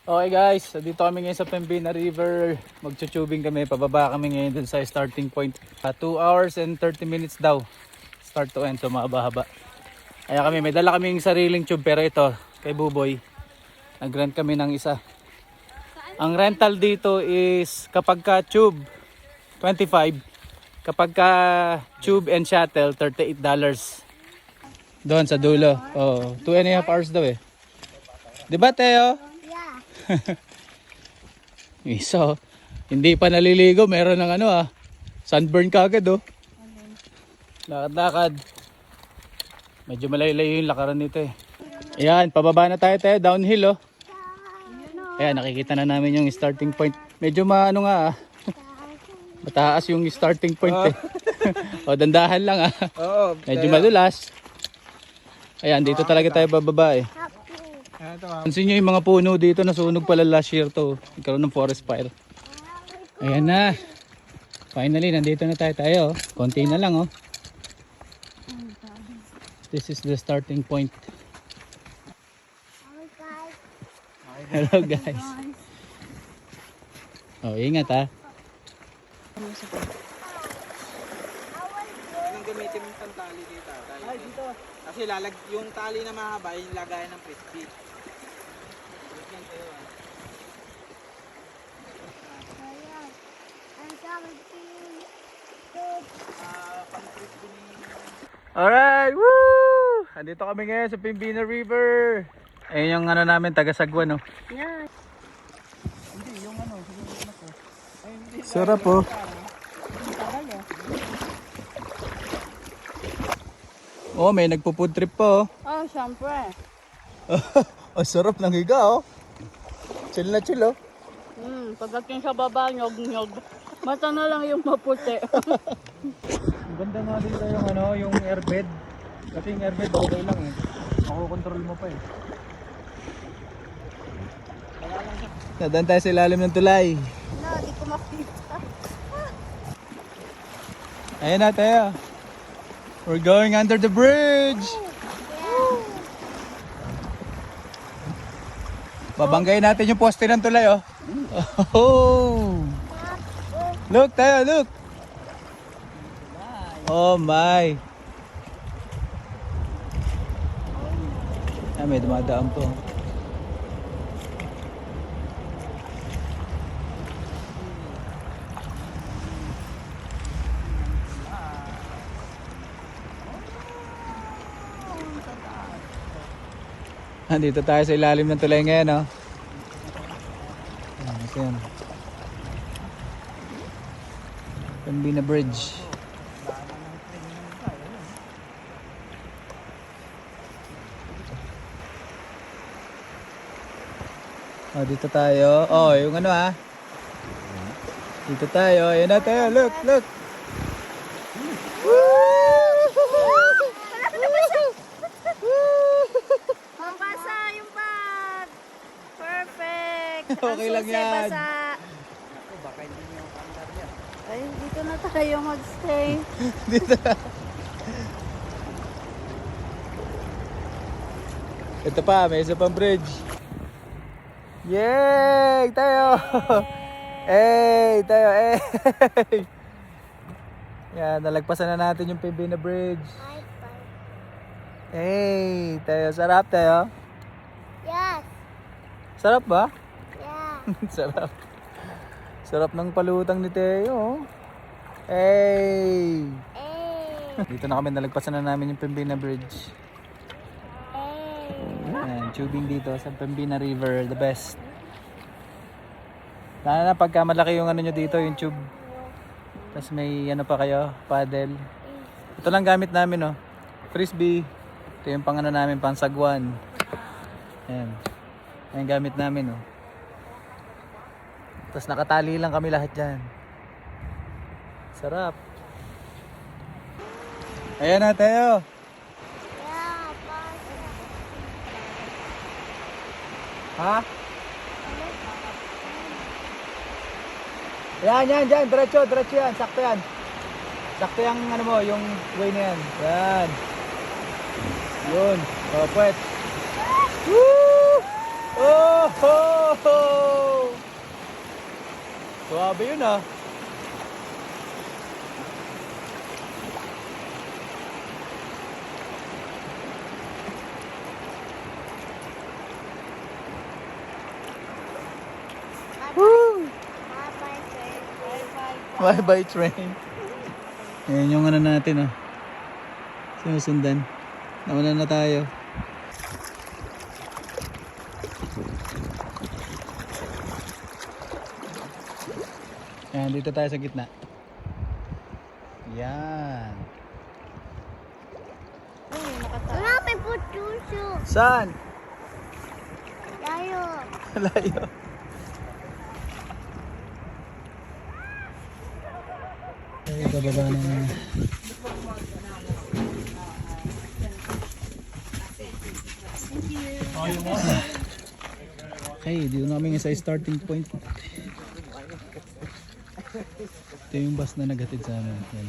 Okay guys, so dito kami ngayon sa Pembina River. Magtutubing kami, pababa kami ngayon dun sa starting point. 2 hours and 30 minutes daw. Start to end, so mahaba-haba. Kaya kami, may dala kaming sariling tube, pero ito, kay Buboy, nag-rent kami ng isa. Ang rental dito is kapag ka tube, 25. Kapag ka tube and shuttle, $38. Doon sa dulo. Oh, 2.5 hours daw eh. Diba Teo? Isa, hindi pa naliligo, meron ng sunburn kagad Lakad-lakad. Medyo malayo-layo yung lakaran nito eh. Ayan, pababa na tayo downhill Ayan, nakikita na namin yung starting point. Medyo mataas yung starting point O, dandahan lang Medyo madulas. Ayan, dito talaga tayo bababa eh. Pansin nyo yung mga puno dito, nasunog pala last year to. Nagkaroon ng forest fire. Ayan na. Finally, nandito na tayo. Konti na lang This is the starting point. Hello guys. Oh, ingat Anong gamitin mo pang tali dito? Ay, dito. Kasi yung tali na mahaba, yung lagayan ng frisbee. Alright, woo! Andito kami ngayon sa Pembina River. Ayun yung namin, taga-Sagwan Yeah. Hindi, yung Sarap Oh, may nagpo-food trip pa Oh, syempre. Sarap ng higa Chill na chill Pagdating sa baba, nyog-nyog. Mata na lang yung maputi. Ang ganda nga dito yung airbed. Kasi yung airbed okay lang Makokontrol mo pa Nadaan tayo sa ilalim ng tulay. No, di ko makita. Ayan na tayo. We're going under the bridge. Babanggayin natin yung poste ng tulay Oh. Look tayo, look. Oh my. May dumadaan po. Dito tayo sa ilalim ng tulay ngayon Ayan. Pembina Bridge. Dito tayo. Yung Dito tayo. Ayan na tayo. Look, look. Mabasa yung bag. Perfect. Okay lang yan. Baka hindi nyo andar yan. Ay, dito na tayo magstay. Dito. Ito pa, may isa pang bridge. Yay! Tayo! Hey! Tayo! Hey! Yan, nalagpasan na natin yung Pembina Bridge. Hey! Tayo, sarap tayo? Yes. Sarap ba? Yeah. Sarap. Sarap ng palutang ni Teo. Hey! Dito na kami, nalagpasan na namin yung Pembina Bridge. Ayan, tubing dito sa Pembina River, the best. Lalo na pagka malaki yung nyo dito, yung tube. Tapos may pa kayo, paddle. Ito lang gamit namin frisbee. Ito yung pang namin, pang sagwan. Ayan. Ayan gamit namin Tapos nakatali lang kami lahat dyan. Sarap. Ayan na tayo. Ha? Yan, dyan, diretso yan, sakto yan. Sakto yung yung way na yan. Yan. Yun, pwet. Woo! Oh! Suwabe yun ah. Bye bye train. Ayan yung ano natin ah. Sinusundan. Nauna na tayo. Ayan, dito tayo sa gitna. Yan. Hanapin po chuchu. Saan? Tayo. Layo. Ay, bababa na. Okay, dito na kami sa starting point. Ito yung bus na naghatid sa amin. Yan.